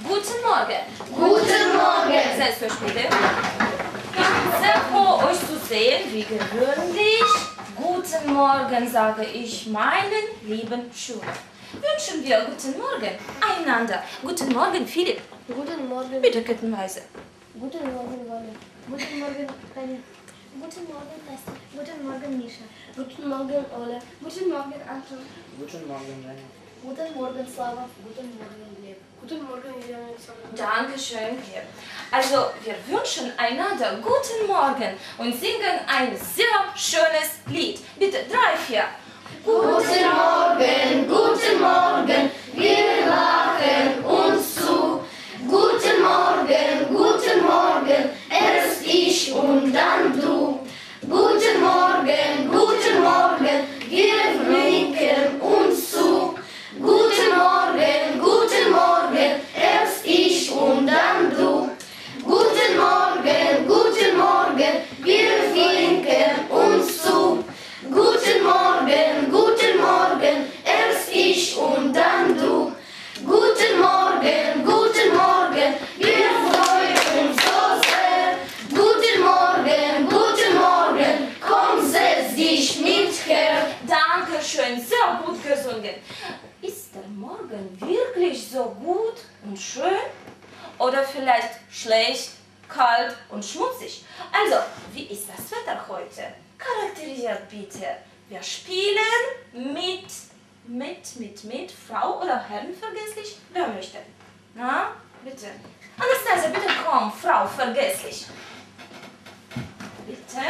Guten Morgen. Guten Morgen. Setzt euch bitte. Sehr froh, euch zu sehen, wie gewöhnlich. Guten Morgen sage ich meinen lieben Schülern. Wünschen wir guten Morgen einander. Guten Morgen, Philipp. Guten Morgen. Bitte kettenweise. Guten Morgen, Wolle. Guten Morgen, Penny. Guten Morgen, Tessa. Guten Morgen, Misha. Guten Morgen, Ole. Guten Morgen, Anton. Guten Morgen, Lena. Guten Morgen, Slava. Guten Morgen, Lev. Guten Morgen, Julian. Dankeschön, Gleb. Also, wir wünschen einander guten Morgen und singen ein sehr schönes Lied. Bitte, 3, 4. Guten Morgen, guten Morgen. Wir lachen uns zu. Guten Morgen, erst ich und dann du. Guten Morgen, wir winken uns zu. Guten Morgen, erst ich und dann du. Guten Morgen, wir winken uns zu. Guten Morgen, erst ich und dann du. Guten Morgen, wir freuen uns so sehr. Guten Morgen, komm, setz dich mit her. Dankeschön, sehr gut gesungen. Ist der Morgen wirklich so gut und schön? Oder vielleicht schlecht, kalt und schmutzig? Also, wie ist das Wetter heute? Charakterisiert bitte. Wir spielen mit Frau oder Herrn vergesslich. Wer möchte? Na, bitte. Anastasia, bitte komm, Frau vergesslich. Bitte.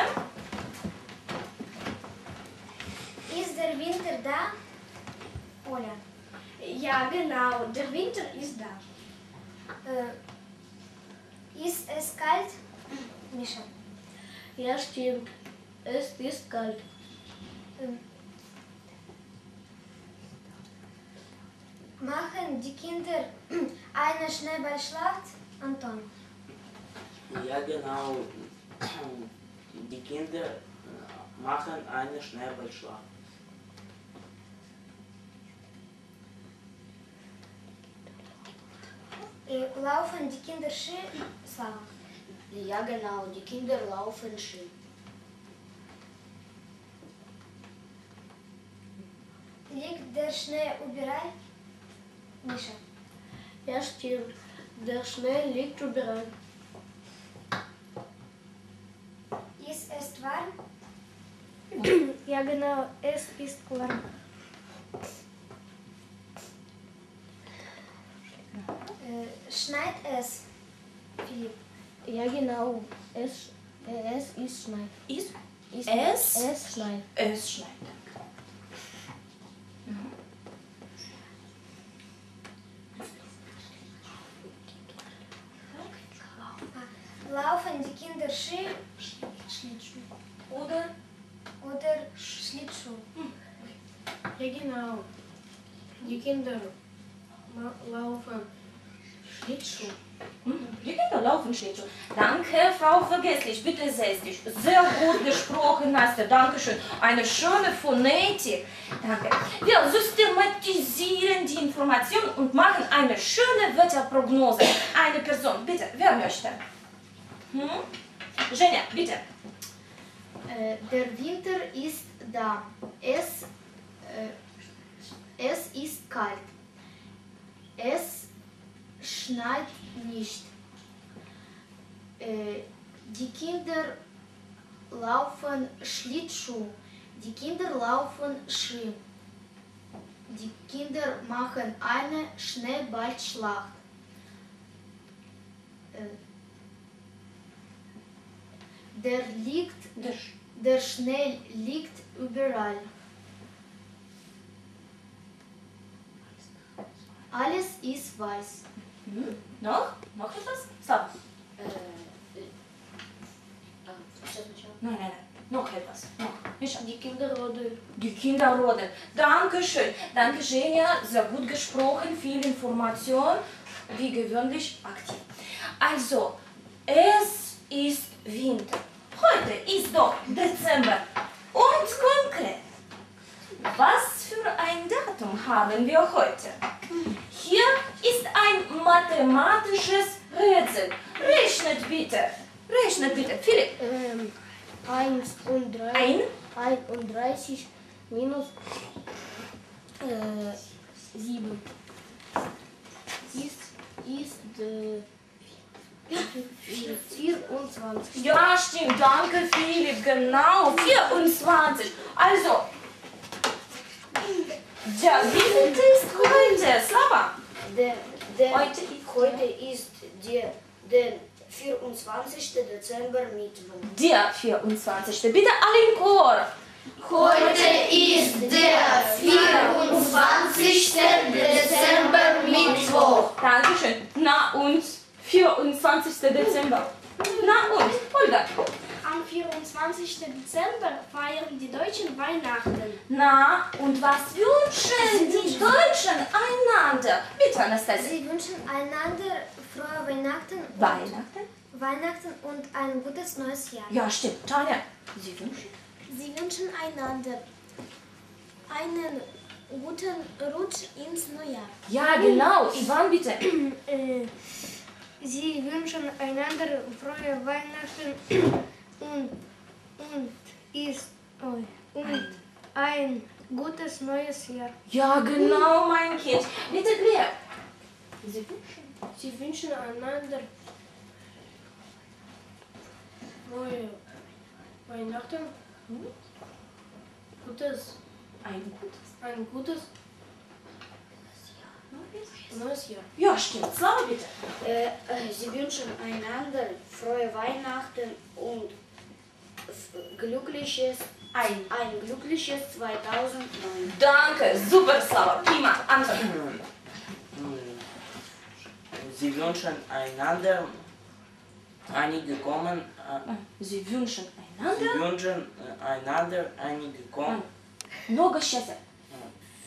Ist der Winter da? Oля. Ja, genau, der Winter ist da. Ist es kalt? Mischa. Ja, stimmt. Es ist kalt. Machen die Kinder eine Schneeballschlacht, Anton? Ja, genau. Die Kinder machen eine Schneeballschlacht. Laufen die Kinder Ski? Slava. Ja, genau, die Kinder laufen Ski. Liegt der Schnee überall? Mischa. Ja, stimmt. Der Schnee liegt überall. Ist es warm? Ja, genau, es ist warm. Schneit es, Philipp? Ja, genau, es ist schneit. Es schneit. Es schneit. Laufen die Kinder Ski? Schlittschuh. Oder? Oder Schlittschuh. Ja, genau. Die Kinder laufen Schlittschuh. Die Kinder laufen Schlittschuh. Danke, Frau Vergesslich. Bitte setz dich. Sehr gut gesprochen, Nastja. Dankeschön. Eine schöne Phonetik. Danke. Wir systematisieren die Informationen und machen eine schöne Wetterprognose. Eine Person, bitte. Wer möchte? Женя, bitte. Der Winter ist da. Es ist kalt. Es schneit nicht. Die Kinder laufen Schlittschuh. Die Kinder laufen Ski. Die Kinder machen eine Schneeballschlacht. Der Schnee liegt überall. Alles ist weiß. Noch? Noch etwas? Sag. Nein. Noch etwas. Noch. Mischa. Die Kinder rodeln. Die Kinder rodeln. Dankeschön. Danke, Genia. Sehr gut gesprochen. Viel Information. Wie gewöhnlich aktiv. Also, es ist Winter. Heute ist doch Dezember. Und konkret, was für ein Datum haben wir heute? ein mathematisches Rätsel. Rechnet bitte. Rechnet bitte. Philipp. 31 minus 7 ist 24. Ja, stimmt. Danke, Philipp. Genau. 24. Also. Ja, wie viel ist heute? Slava? Heute ist der 24. Dezember Mittwoch. Der 24. Bitte alle im Chor. Heute ist der 24. Dezember Mittwoch. Dankeschön. Na und 24. Dezember. Na und, Olga. Am 24. Dezember feiern die Deutschen Weihnachten. Na und was wünschen die Deutschen einander? Bitte, Anastasia. Sie wünschen einander frohe Weihnachten und ein gutes neues Jahr. Ja, stimmt. Tanja, Sie wünschen? Sie wünschen einander einen guten Rutsch ins Neujahr. Ja, genau. Ivan, bitte. Sie wünschen einander frohe Weihnachten und ein gutes neues Jahr. Ja, genau, mein Kind. Bitte, Gleb. Sie wünschen einander frohe Weihnachten, ein gutes neues Jahr. Ja, stimmt. Slava, bitte. Sie wünschen einander frohe Weihnachten und ein glückliches 2009. Danke. Super, Slava. Prima. Anton. Sie wünschen einander einige kommen. Sie wünschen Sie einander wünschen einander einige kommen. много счастья.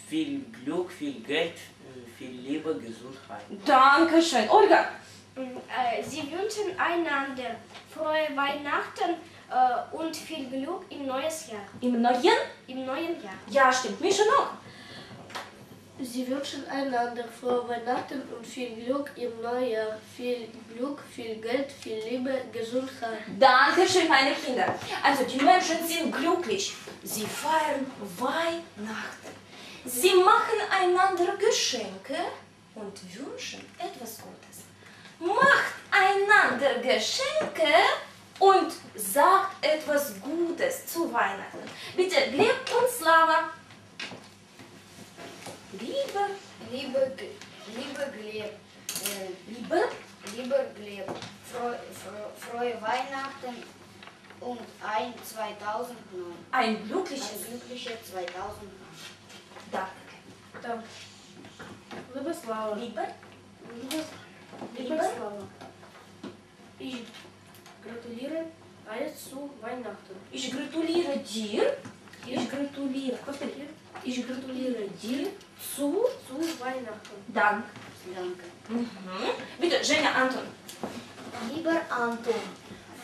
Viel Glück, viel Geld, viel Liebe, Gesundheit. Dankeschön. Olga. Sie wünschen einander frohe Weihnachten und viel Glück im neues Jahr. Im Neuen? Im neuen Jahr. Ja, stimmt. Mischa noch. Sie wünschen einander frohe Weihnachten und viel Glück im Neujahr. Viel Glück, viel Geld, viel Liebe, Gesundheit. Dankeschön, meine Kinder. Also die Menschen sind glücklich. Sie feiern Weihnachten. Sie machen einander Geschenke und wünschen etwas Gutes. Macht einander Geschenke und sagt etwas Gutes zu Weihnachten. Bitte, Gleb und Slava. Lieber Gleb, frohe Weihnachten und ein 2009. Ein glückliches. Ein glückliches 2009. Danke. Danke. Liebe Slava. Lieber. Liebe Slava. Ich gratuliere alles zu Weihnachten. Ich gratuliere dir. Ich gratuliere. Ich gratuliere dir zu Weihnachten. Dank. Danke. Bitte, Женя, Anton. Lieber Anton,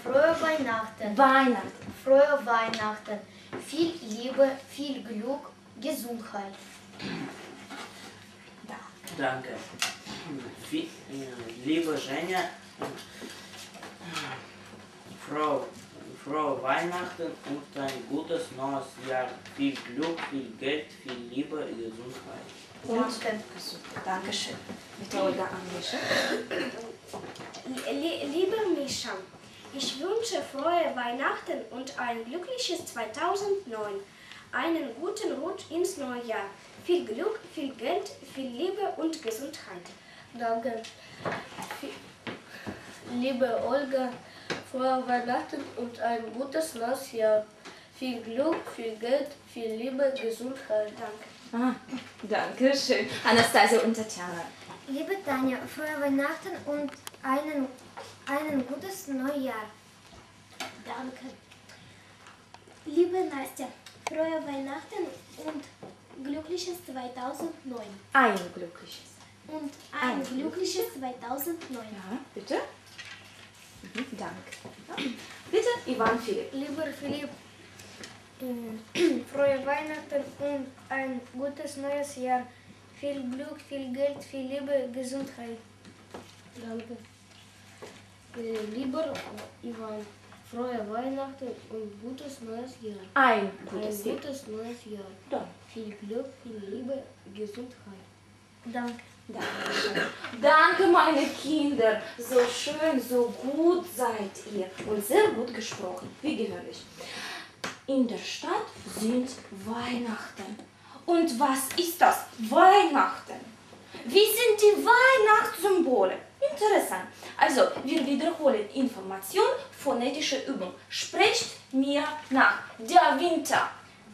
frohe Weihnachten. Weihnachten. Frohe Weihnachten. Viel Liebe, viel Glück, Gesundheit. Danke. Liebe Женя, frohe Weihnachten und ein gutes neues Jahr. Viel Glück, viel Geld, viel Liebe, Gesundheit. Und Dankeschön. Bitte, Olga, an Mischa. Lieber Mischa, ich wünsche frohe Weihnachten und ein glückliches 2009. Einen guten Rutsch ins neue Jahr. Viel Glück, viel Geld, viel Liebe und Gesundheit. Danke. Liebe Olga, frohe Weihnachten und ein gutes neues Jahr. Viel Glück, viel Geld, viel Liebe, Gesundheit. Danke. Ah, danke schön. Anastasia und Tatjana. Liebe Tanja, frohe Weihnachten und einen gutes Neujahr. Danke. Liebe Nastja, frohe Weihnachten und glückliches 2009. Ein glückliches. Und ein glückliches 2009. Ja, bitte. Danke. Ja. Bitte, Ivan Philipp. Lieber Philipp, frohe Weihnachten und ein gutes neues Jahr. Viel Glück, viel Geld, viel Liebe, Gesundheit. Danke. Lieber Ivan, frohe Weihnachten und gutes neues Jahr. Ein Ein gutes Jahr. gutes neues Jahr. Dann. Viel Glück, viel Liebe, Gesundheit. Danke. Danke. Danke, meine Kinder. So schön, so gut seid ihr. Und sehr gut gesprochen, wie gewöhnlich. In der Stadt sind Weihnachten. Und was ist das? Weihnachten. Wie sind die Weihnachtssymbole? Interessant. Also, wir wiederholen Information, phonetische Übung. Sprecht mir nach. Der Winter.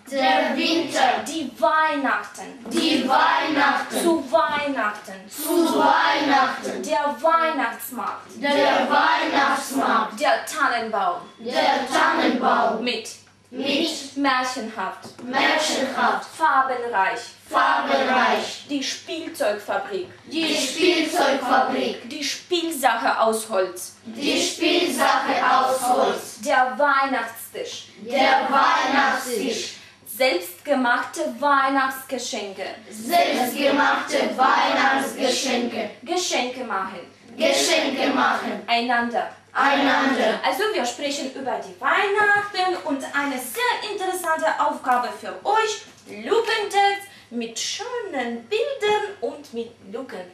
Der Winter, Die Weihnachten. die Weihnachten, Zu Weihnachten. zu Weihnachten, Der Weihnachtsmarkt. der Weihnachtsmarkt, Der Tannenbaum. der Tannenbaum, Mit mit märchenhaft. Märchenhaft, Farbenreich. farbenreich, Die Spielzeugfabrik. die Spielzeugfabrik, Die Spielsache aus Holz. die Spielsache aus Holz, Der Weihnachtstisch. der Weihnachtstisch, Selbstgemachte Weihnachtsgeschenke. selbstgemachte Weihnachtsgeschenke, Geschenke machen. Geschenke machen, Einander. einander. Also wir sprechen über die Weihnachten und eine sehr interessante Aufgabe für euch. Lückentext mit schönen Bildern und mit Lücken.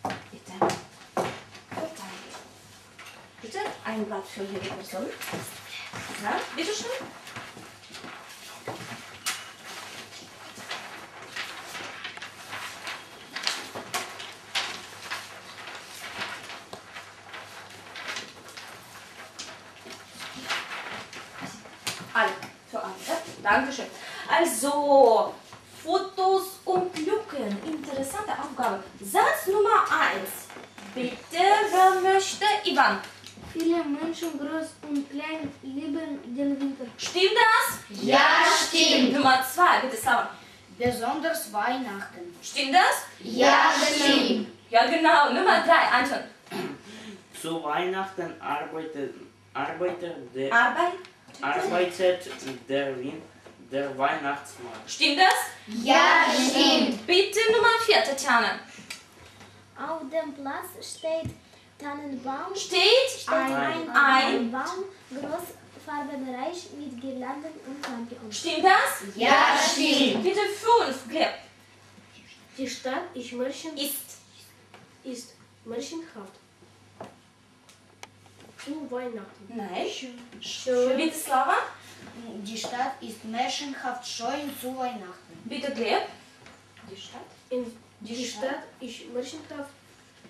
Bitte. Verteilt. Bitte ein Blatt für jede Person. Ja, bitte schön. Alle, für alle. Ja? Dankeschön. Also, Fotos und Lücken. Interessante Aufgabe. Satz Nummer 1. Bitte, wer möchte? Ivan. Viele Menschen, groß und klein, lieben den Winter. Stimmt das? Ja, stimmt. Nummer 2, bitte, Slava. Besonders Weihnachten. Stimmt das? Ja, stimmt. Ja, genau. Nummer 3, Anton. Zu Weihnachten arbeitet der Weihnachtsmarkt. Stimmt das? Ja, stimmt. Bitte Nummer 4, Tatjana. Auf dem Platz steht Tannenbaum. Steht ein. Baum, großfarbenreich mit Girlanden und Lampions. Stimmt das? Ja, stimmt. Bitte 5, Gleb. Die Stadt ist Ist. märchenhaft. Zu Weihnachten. Nein. Schön. Bitte, Slava. Die Stadt ist märchenhaft schön zu Weihnachten. Bitte, Gleb. Die Stadt. Die Stadt ist märchenhaft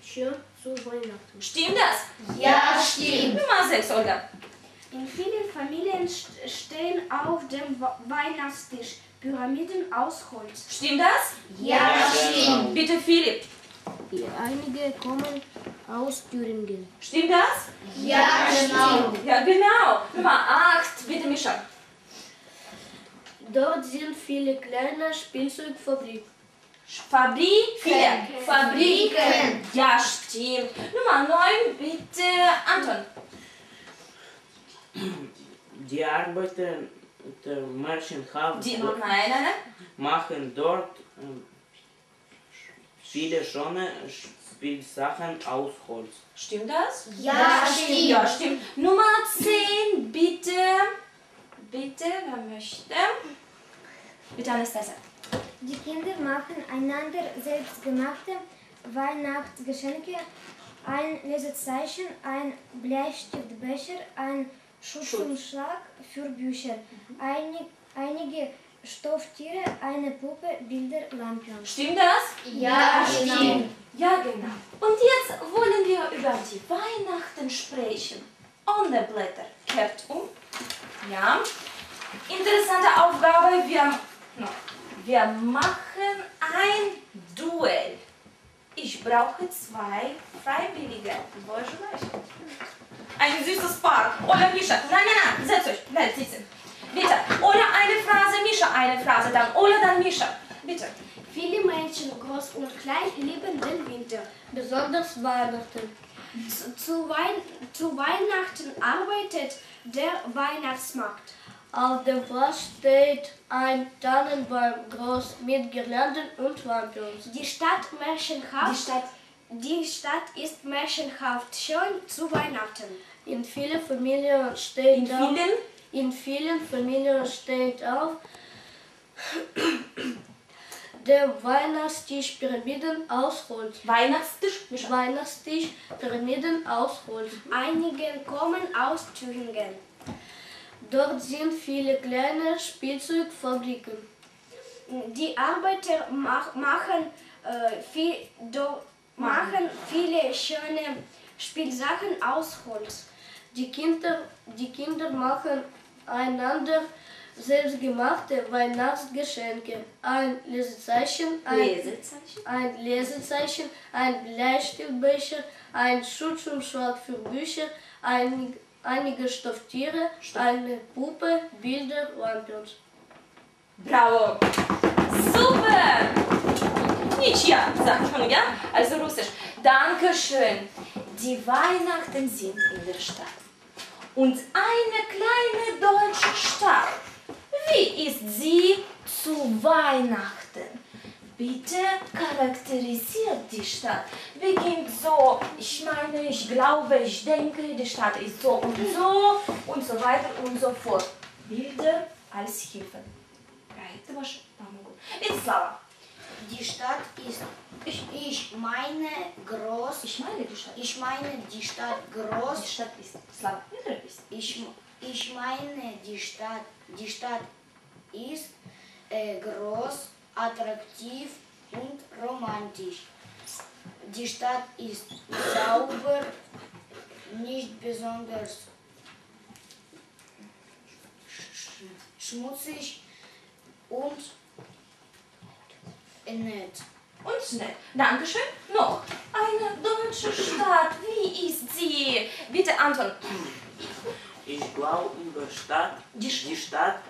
schön zu Weihnachten. Stimmt das? Ja, stimmt. Nummer 6, Olga. In vielen Familien stehen auf dem Weihnachtstisch Pyramiden aus Holz. Stimmt das? Ja, stimmt. Bitte, Philipp. Einige kommen aus Thüringen. Stimmt das? Ja, genau. Ja, genau. Nummer 8, bitte, Mischa. Dort sind viele kleine Spielzeugfabriken. Fabriken. Fabriken. Ja, stimmt. Nummer 9, bitte, Anton. Die Arbeiter der Märchenhaft Nein. machen dort viele schöne Spielsachen aus Holz. Stimmt das? Ja, stimmt. Ja, stimmt. Nummer 10, bitte. Bitte, wer möchte? Bitte, Anastasia. Die Kinder machen einander selbstgemachte Weihnachtsgeschenke, ein Lesezeichen, ein Bleistiftbecher, ein Schutzumschlag für Bücher, einige Stofftiere, eine Puppe, Bilder, Lampions. Stimmt das? Ja, stimmt. Ja, genau. Und jetzt wollen wir über die Weihnachten sprechen. Ohne Blätter. Kehrt um. Ja. Interessante Aufgabe. Wir machen ein Duell. Ich brauche 2 Freiwillige. Ein süßes Paar. Ola, Mischa. Nein. Setzt euch. Bleibt sitzen. Bitte. Ola eine Phrase, Mischa eine Phrase. Dann Ola, dann Mischa. Bitte. Viele Menschen, groß und klein, lieben den Winter. Besonders Weihnachten. Zu Weihnachten arbeitet der Weihnachtsmarkt. Auf dem Platz steht ein Tannenbaum groß mit Girlanden und Lampions. Die Stadt Die märchenhaft Stadt Die Stadt ist märchenhaft schön zu Weihnachten. In vielen Familien steht In auf, vielen in vielen Familien steht auf der Weihnachtstisch Pyramiden aus Holz. Weihnachtstisch. Weihnachtstisch Pyramiden aus Holz. Einige kommen aus Thüringen. Dort sind viele kleine Spielzeugfabriken. Die Arbeiter machen viele schöne Spielsachen aus Holz. Die Kinder machen einander selbstgemachte Weihnachtsgeschenke. Ein Lesezeichen, ein Bleistiftbecher, ein Schutzumschlag für Bücher, einige Stofftiere, eine Puppe, Bilder, Lampions. Bravo! Super! Ничья, sagt man, ja? Also Russisch. Dankeschön. Die Weihnachten sind in der Stadt. Und eine kleine deutsche Stadt. Wie ist sie zu Weihnachten? Bitte charakterisiert die Stadt. Beginnt so, ich meine, ich glaube, ich denke, die Stadt ist so und so weiter und so fort. Bilder als Hilfe. Это ваш помогут. Слава. Die Stadt ist, ich meine groß. Ich meine die Stadt. Ich meine die Stadt groß. Die Stadt ist. Слава, не торопись. Ich meine die Stadt ist groß, attraktiv und romantisch. Die Stadt ist sauber, nicht besonders schmutzig und nett. Und nett. Dankeschön. Noch eine deutsche Stadt. Wie ist sie? Bitte Anton. Ich glaube, die Stadt